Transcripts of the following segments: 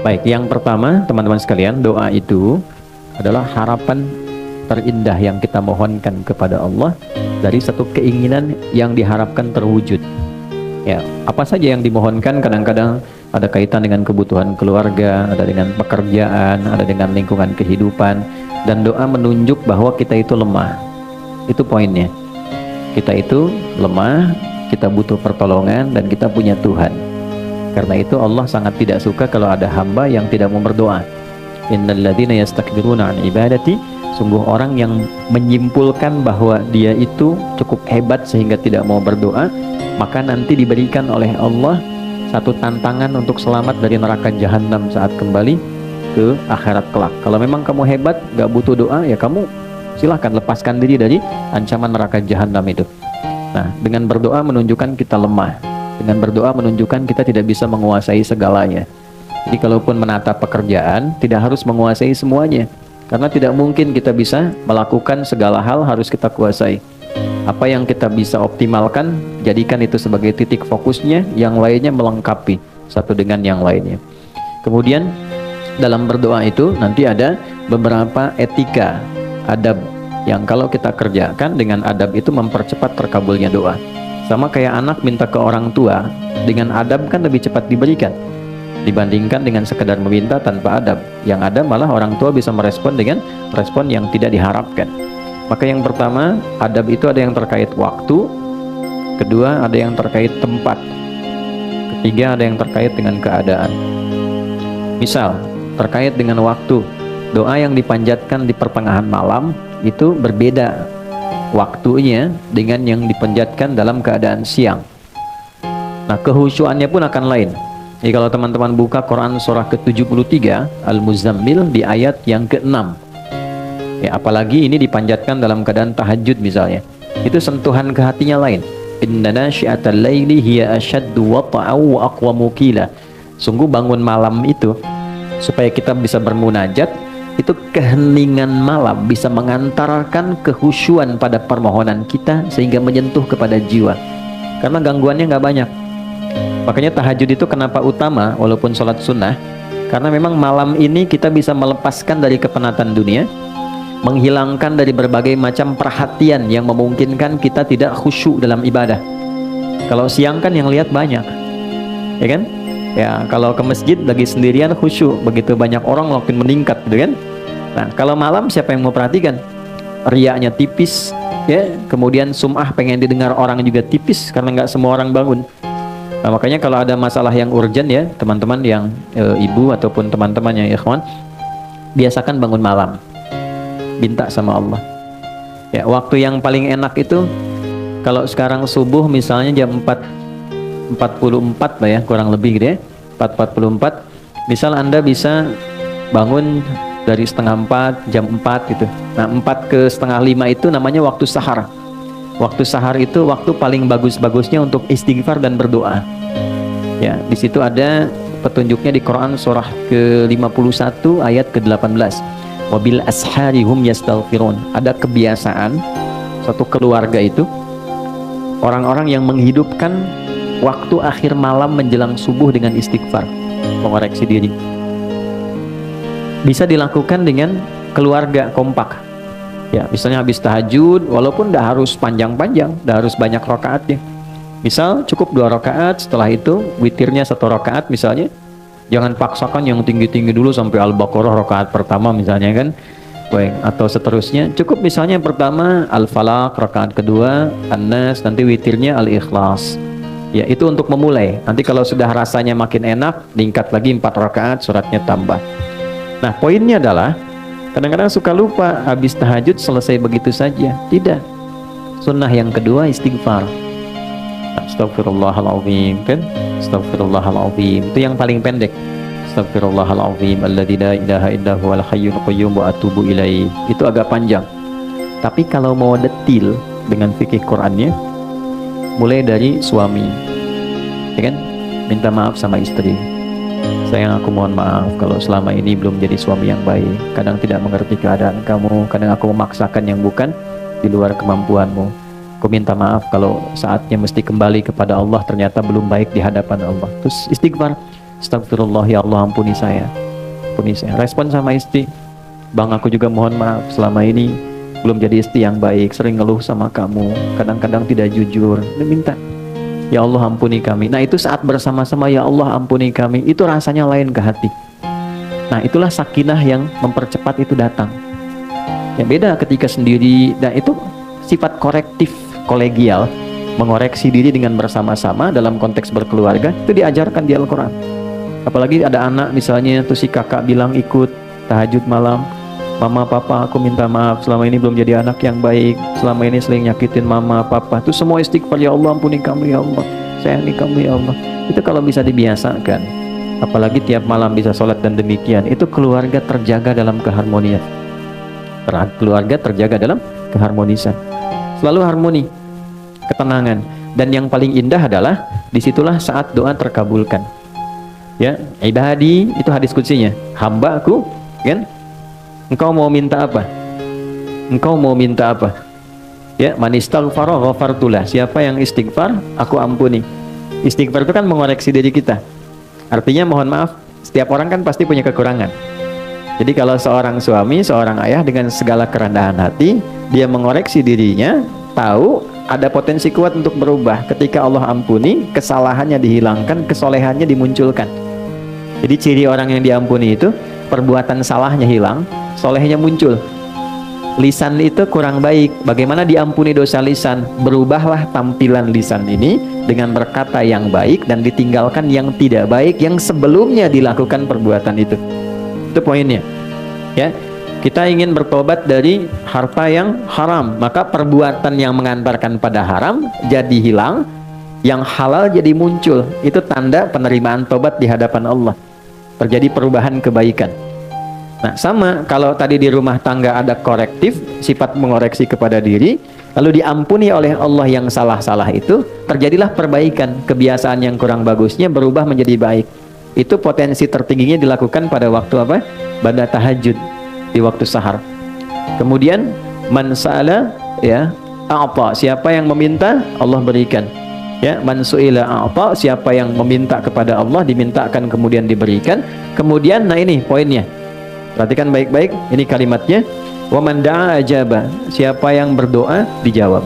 Baik, yang pertama teman-teman sekalian, doa itu adalah harapan terindah yang kita mohonkan kepada Allah dari satu keinginan yang diharapkan terwujud. Ya, apa saja yang dimohonkan kadang-kadang ada kaitan dengan kebutuhan keluarga, ada dengan pekerjaan, ada dengan lingkungan kehidupan, dan doa menunjuk bahwa kita itu lemah. Itu poinnya. Kita itu lemah, kita butuh pertolongan, dan kita punya Tuhan. Karena itu Allah sangat tidak suka kalau ada hamba yang tidak mau berdoa. Innal ladzina yastakbiruna an ibadati, sungguh orang yang menyimpulkan bahwa dia itu cukup hebat sehingga tidak mau berdoa, maka nanti diberikan oleh Allah satu tantangan untuk selamat dari neraka jahanam saat kembali ke akhirat kelak. Kalau memang kamu hebat, gak butuh doa, ya kamu silahkan lepaskan diri dari ancaman neraka jahanam itu. Nah, dengan berdoa menunjukkan kita lemah. Dengan berdoa menunjukkan kita tidak bisa menguasai segalanya. Jadi kalaupun menata pekerjaan, tidak harus menguasai semuanya. Karena tidak mungkin kita bisa melakukan segala hal harus kita kuasai. Apa yang kita bisa optimalkan, jadikan itu sebagai titik fokusnya, yang lainnya melengkapi satu dengan yang lainnya. Kemudian dalam berdoa itu nanti ada beberapa etika, adab, yang kalau kita kerjakan dengan adab itu mempercepat terkabulnya doa. Sama kayak anak minta ke orang tua, dengan adab kan lebih cepat diberikan dibandingkan dengan sekedar meminta tanpa adab. Yang ada malah orang tua bisa merespon dengan respon yang tidak diharapkan. Maka yang pertama, adab itu ada yang terkait waktu, kedua ada yang terkait tempat, ketiga ada yang terkait dengan keadaan. Misal, terkait dengan waktu, doa yang dipanjatkan di pertengahan malam itu berbeda waktunya dengan yang dipanjatkan dalam keadaan siang. Nah, kehusyuannya pun akan lain. Jadi kalau teman-teman buka Quran surah ke-73 Al-Muzammil di ayat yang ke-6, ya, apalagi ini dipanjatkan dalam keadaan tahajud misalnya, itu sentuhan ke hatinya lain. Inna nasyi'atal laili hiya asyaddu wata'aw wa aqwamu qila. Sungguh bangun malam itu supaya kita bisa bermunajat, itu keheningan malam bisa mengantarkan kehusyuan pada permohonan kita sehingga menyentuh kepada jiwa. Karena gangguannya nggak banyak. Makanya tahajud itu kenapa utama walaupun sholat sunnah? Karena memang malam ini kita bisa melepaskan dari kepenatan dunia, menghilangkan dari berbagai macam perhatian yang memungkinkan kita tidak khusyuk dalam ibadah. Kalau siang kan yang lihat banyak, ya kan? Ya, kalau ke masjid lagi sendirian khusyuk, begitu banyak orang makin meningkat, gitu kan? Nah, kalau malam siapa yang mau perhatikan? Riaknya tipis, ya. Kemudian sum'ah pengen didengar orang juga tipis karena nggak semua orang bangun. Nah, makanya kalau ada masalah yang urgent ya, teman-teman yang ibu ataupun teman-teman yang ikhwan, biasakan bangun malam, minta sama Allah. Ya, waktu yang paling enak itu kalau sekarang subuh misalnya jam 4:44 lah ya, kurang lebih gitu ya, 4:44. Misal Anda bisa bangun dari setengah 4, jam 4 gitu. Nah, 4 ke setengah 5 itu namanya waktu sahar. Waktu sahar itu waktu paling bagus-bagusnya untuk istighfar dan berdoa. Ya, di situ ada petunjuknya di Quran surah ke-51 ayat ke-18. Wabil ashari hum yastaghfirun. Ada kebiasaan satu keluarga itu, orang-orang yang menghidupkan waktu akhir malam menjelang subuh dengan istighfar, mengoreksi diri. Bisa dilakukan dengan keluarga kompak. Ya, misalnya habis tahajud, walaupun tidak harus panjang-panjang, tidak harus banyak rakaatnya. Misal cukup 2 rakaat, setelah itu witirnya 1 rakaat misalnya. Jangan paksakan yang tinggi-tinggi dulu sampai Al-Baqarah rakaat pertama misalnya kan. Baik, atau seterusnya. Cukup misalnya pertama Al-Falaq, rakaat kedua An-Nas, nanti witirnya Al-Ikhlas. Ya, itu untuk memulai. Nanti kalau sudah rasanya makin enak, tingkat lagi 4 rakaat, suratnya tambah. Nah, poinnya adalah kadang-kadang suka lupa habis tahajud selesai begitu saja. Tidak. Sunnah yang kedua istighfar. Astagfirullahaladzim, kan? Astagfirullahaladzim. Itu yang paling pendek. Astagfirullahaladzim alladzi la ilaha illa huwal hayyul qayyum wa atubu ilaih. Itu agak panjang. Tapi kalau mau detil dengan fikih Qur'annya, mulai dari suami, ya kan? Minta maaf sama istri. Sayang, aku mohon maaf kalau selama ini belum jadi suami yang baik. Kadang tidak mengerti keadaan kamu, kadang aku memaksakan yang bukan di luar kemampuanmu. Aku minta maaf kalau saatnya mesti kembali kepada Allah ternyata belum baik di hadapan Allah. Terus istighfar. Astagfirullah ya Allah, ampuni saya. Ampuni saya. Respon sama istri, bang aku juga mohon maaf selama ini belum jadi istri yang baik, sering ngeluh sama kamu, kadang-kadang tidak jujur. Dia minta, ya Allah ampuni kami. Nah itu saat bersama-sama ya Allah ampuni kami, itu rasanya lain ke hati. Nah itulah sakinah yang mempercepat itu datang. Yang beda ketika sendiri, dan itu sifat korektif kolegial, mengoreksi diri dengan bersama-sama dalam konteks berkeluarga, itu diajarkan di Al-Quran. Apalagi ada anak misalnya, tuh si kakak bilang ikut tahajud malam, mama papa aku minta maaf selama ini belum jadi anak yang baik, selama ini sering nyakitin mama papa, itu semua istighfar, ya Allah ampuni kamu ya Allah, sayangi kamu ya Allah. Itu kalau bisa dibiasakan, apalagi tiap malam bisa sholat dan demikian, itu keluarga terjaga dalam keharmonian. Keluarga terjaga dalam keharmonisan, selalu harmoni, ketenangan. Dan yang paling indah adalah disitulah saat doa terkabulkan. Ya, ibadi itu hadis kutsinya, hambaku, kan? Engkau mau minta apa? Engkau mau minta apa? Ya, man istaghfara ghafartulah. Siapa yang istighfar, aku ampuni. Istighfar itu kan mengoreksi diri kita. Artinya mohon maaf, setiap orang kan pasti punya kekurangan. Jadi kalau seorang suami, seorang ayah dengan segala kerendahan hati, dia mengoreksi dirinya, tahu ada potensi kuat untuk berubah. Ketika Allah ampuni, kesalahannya dihilangkan, kesolehannya dimunculkan. Jadi ciri orang yang diampuni itu, perbuatan salahnya hilang, solehnya muncul. Lisan itu kurang baik, bagaimana diampuni dosa lisan? Berubahlah tampilan lisan ini dengan berkata yang baik dan ditinggalkan yang tidak baik yang sebelumnya dilakukan perbuatan itu. Itu poinnya. Ya, kita ingin bertobat dari harta yang haram, maka perbuatan yang mengantarkan pada haram jadi hilang, yang halal jadi muncul. Itu tanda penerimaan tobat di hadapan Allah. Terjadi perubahan kebaikan. Nah sama, kalau tadi di rumah tangga ada korektif, sifat mengoreksi kepada diri, lalu diampuni oleh Allah yang salah-salah itu, terjadilah perbaikan. Kebiasaan yang kurang bagusnya berubah menjadi baik. Itu potensi tertingginya dilakukan pada waktu apa? Pada tahajud, di waktu sahar. Kemudian man sa'ala, ya, a'ta, siapa yang meminta Allah berikan. Ya, man su'ila a'ta, siapa yang meminta kepada Allah dimintakan kemudian diberikan. Kemudian nah ini poinnya, perhatikan baik-baik, ini kalimatnya, wa man da'a ajaba, siapa yang berdoa dijawab.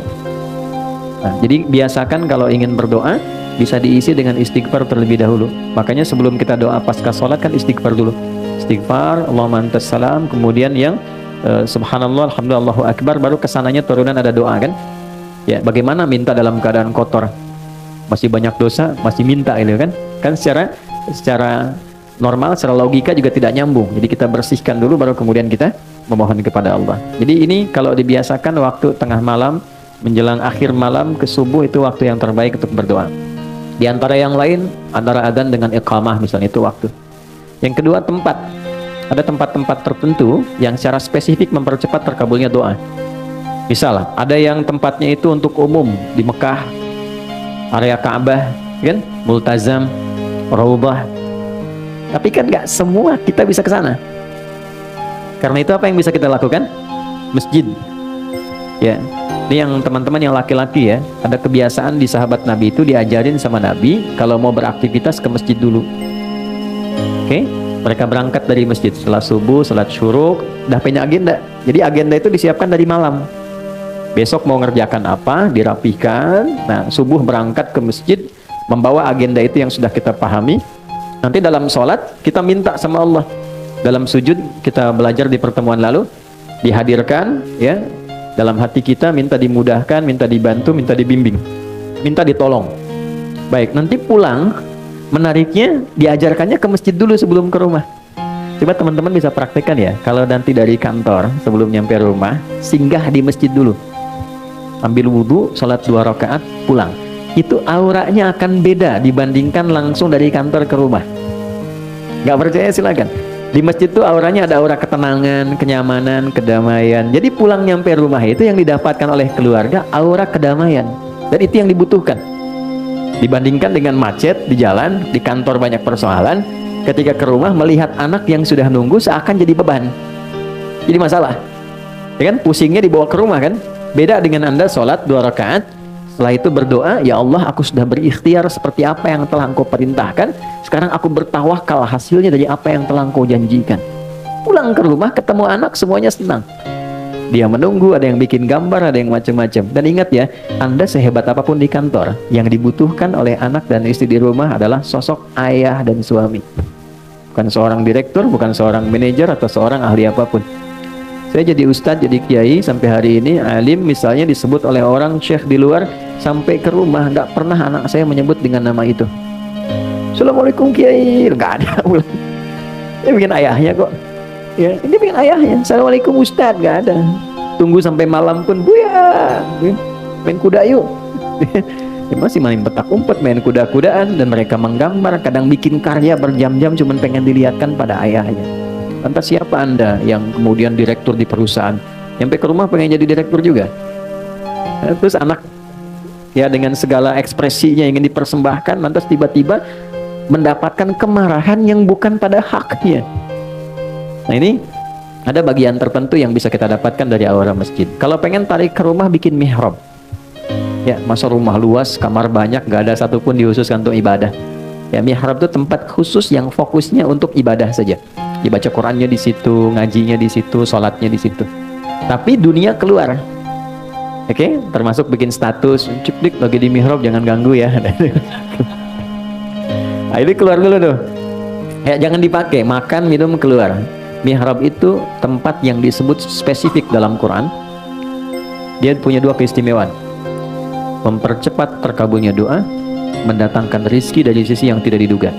Nah, jadi biasakan kalau ingin berdoa bisa diisi dengan istighfar terlebih dahulu. Makanya sebelum kita doa pasca sholat kan istighfar dulu. Istighfar, Allahumma antas salam, kemudian yang subhanallah, alhamdulillah, Allahu akbar, baru kesananya turunan ada doa kan. Ya, bagaimana minta dalam keadaan kotor, masih banyak dosa, masih minta gitu kan. Kan secara normal, secara logika juga tidak nyambung. Jadi kita bersihkan dulu baru kemudian kita memohon kepada Allah. Jadi ini kalau dibiasakan waktu tengah malam menjelang akhir malam ke subuh, itu waktu yang terbaik untuk berdoa. Di antara yang lain, antara adzan dengan iqamah misalnya, itu waktu. Yang kedua, tempat. Ada tempat-tempat tertentu yang secara spesifik mempercepat terkabulnya doa. Misal ada yang tempatnya itu untuk umum di Mekah, area Ka'bah, kan, Multazam, Raudhah. Tapi kan nggak semua kita bisa ke sana. Karena itu apa yang bisa kita lakukan? Masjid. Ya, ini yang teman-teman yang laki-laki ya, ada kebiasaan di sahabat Nabi itu diajarin sama Nabi kalau mau beraktivitas ke masjid dulu. Oke, mereka berangkat dari masjid setelah subuh, salat syuruk, udah punya agenda. Jadi agenda itu disiapkan dari malam. Besok mau ngerjakan apa, dirapihkan. Nah, subuh berangkat ke masjid, membawa agenda itu yang sudah kita pahami. Nanti dalam sholat, kita minta sama Allah. Dalam sujud, kita belajar di pertemuan lalu, dihadirkan, ya, dalam hati kita, minta dimudahkan, minta dibantu, minta dibimbing, minta ditolong. Baik, nanti pulang, menariknya, diajarkannya ke masjid dulu sebelum ke rumah. Coba teman-teman bisa praktekkan ya, kalau nanti dari kantor, sebelum nyampe rumah, singgah di masjid dulu. Ambil wudhu, sholat 2 rakaat, pulang. Itu auranya akan beda dibandingkan langsung dari kantor ke rumah. Gak percaya silakan. Di masjid itu auranya ada aura ketenangan, kenyamanan, kedamaian. Jadi pulang nyampe rumah itu yang didapatkan oleh keluarga, aura kedamaian. Dan itu yang dibutuhkan. Dibandingkan dengan macet di jalan, di kantor banyak persoalan, ketika ke rumah melihat anak yang sudah nunggu seakan jadi beban. Jadi masalah. Ya kan, pusingnya dibawa ke rumah kan. Beda dengan Anda sholat 2 rakaat, Setelah itu berdoa, ya Allah, aku sudah berikhtiar seperti apa yang telah Engkau perintahkan. Sekarang aku bertawakal hasilnya dari apa yang telah Engkau janjikan. Pulang ke rumah, ketemu anak, semuanya senang. Dia menunggu, ada yang bikin gambar, ada yang macam-macam. Dan ingat ya, Anda sehebat apapun di kantor, yang dibutuhkan oleh anak dan istri di rumah adalah sosok ayah dan suami. Bukan seorang direktur, bukan seorang manajer, atau seorang ahli apapun. Saya jadi ustadz, jadi kiai, sampai hari ini alim misalnya disebut oleh orang syekh di luar, sampai ke rumah nggak pernah anak saya menyebut dengan nama itu. Assalamualaikum kiai, nggak ada. Ini bikin ayahnya kok. Ya, ini bikin ayahnya. Assalamualaikum ustadz, nggak ada. Tunggu sampai malam pun, buya, main kuda yuk. Ya, masih main petak umpet, main kuda-kudaan, dan mereka menggambar, kadang bikin karya berjam-jam cuman pengen dilihatkan pada ayahnya. Lantas siapa Anda yang kemudian direktur di perusahaan, sampai ke rumah pengen jadi direktur juga? Terus anak ya dengan segala ekspresinya ingin dipersembahkan, lantas tiba-tiba mendapatkan kemarahan yang bukan pada haknya. Nah, ini ada bagian tertentu yang bisa kita dapatkan dari aura masjid. Kalau pengen tarik ke rumah, bikin mihrab. Ya, masa rumah luas, kamar banyak, gak ada satupun dihususkan untuk ibadah. Ya, mihrab itu tempat khusus yang fokusnya untuk ibadah saja. Dibaca Qurannya di situ, ngajinya di situ, sholatnya di situ. Tapi dunia keluar. Oke, termasuk bikin status, cik lagi di mihrab, jangan ganggu ya. Nah, ini keluar dulu tuh. Ya, jangan dipakai, makan, minum, keluar. Mihrab itu tempat yang disebut spesifik dalam Quran. Dia punya dua keistimewaan. Mempercepat terkabulnya doa, mendatangkan rizki dari sisi yang tidak diduga.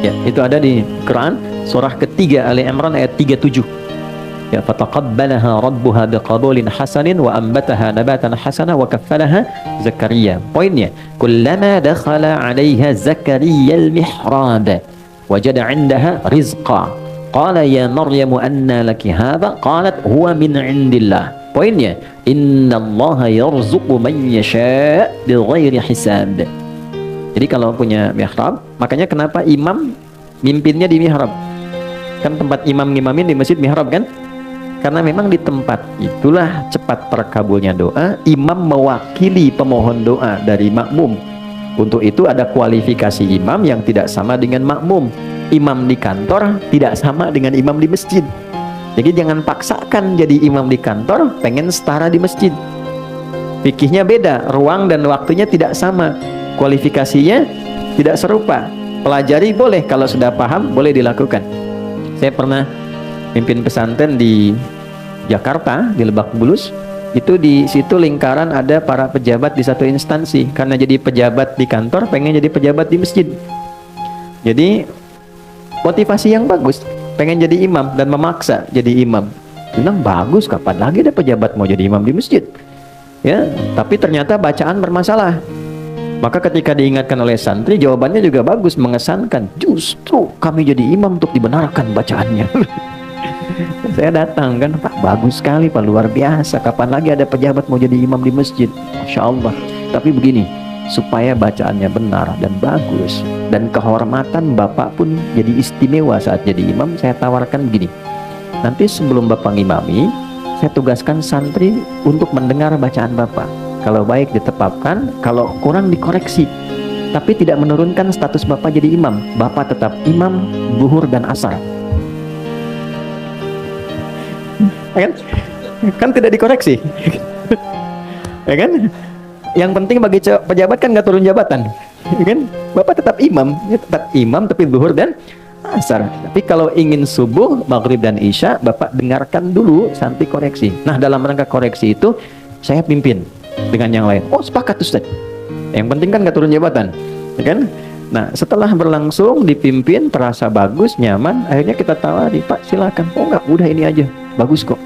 Ya, itu ada di Quran surah ketiga Ali Imran ayat 37. Ya, fataqabbalaha rabbuha biqabulin hasanin wa ambataha nabatan hasana wa kaffalaha Zakaria. Poinnya, kullama dakhala 'alaiha Zakaria al-mihrab wajada 'indaha rizqa. Qala ya Maryam anna laki hadha? Qalat huwa min 'indillah. Poinnya, innallaha yarzuqu man yasha' bighairi hisab. Jadi kalau punya mihrab, makanya kenapa imam mimpinnya di mihrab? Kan tempat imam ngimamin di masjid mihrab kan? Karena memang di tempat itulah cepat terkabulnya doa, imam mewakili pemohon doa dari makmum. Untuk itu ada kualifikasi imam yang tidak sama dengan makmum. Imam di kantor tidak sama dengan imam di masjid. Jadi jangan paksakan jadi imam di kantor, pengen setara di masjid. Fikihnya beda, ruang dan waktunya tidak sama. Kualifikasinya tidak serupa. Pelajari boleh, kalau sudah paham boleh dilakukan. Saya pernah mimpin pesantren di Jakarta, di Lebak Bulus. Itu di situ lingkaran ada para pejabat di satu instansi. Karena jadi pejabat di kantor, pengen jadi pejabat di masjid. Jadi motivasi yang bagus, pengen jadi imam dan memaksa jadi imam. Bilang bagus, kapan lagi ada pejabat mau jadi imam di masjid? Ya, tapi ternyata bacaan bermasalah. Maka ketika diingatkan oleh santri, jawabannya juga bagus, mengesankan. Justru kami jadi imam untuk dibenarkan bacaannya. Saya datang kan, Pak, bagus sekali Pak, luar biasa. Kapan lagi ada pejabat mau jadi imam di masjid? Masya Allah. Tapi begini, supaya bacaannya benar dan bagus, dan kehormatan Bapak pun jadi istimewa saat jadi imam, saya tawarkan begini. Nanti sebelum Bapak ngimami, saya tugaskan santri untuk mendengar bacaan Bapak. Kalau baik ditetapkan, kalau kurang dikoreksi. Tapi tidak menurunkan status Bapak jadi imam. Bapak tetap imam zuhur dan asar. Kan tidak dikoreksi. Ya kan? Yang penting bagi pejabat kan nggak turun jabatan. Ya kan? Bapak tetap imam, tetap imam tapi zuhur dan asar. Tapi kalau ingin subuh, maghrib dan isya, Bapak dengarkan dulu sampai koreksi. Nah, dalam rangka koreksi itu saya pimpin dengan yang lain. Oh, sepakat Ustaz. Yang penting kan nggak turun jabatan, ya kan? Nah, setelah berlangsung dipimpin, terasa bagus, nyaman, akhirnya kita tawari, Pak silakan. Oh nggak, udah ini aja, bagus kok.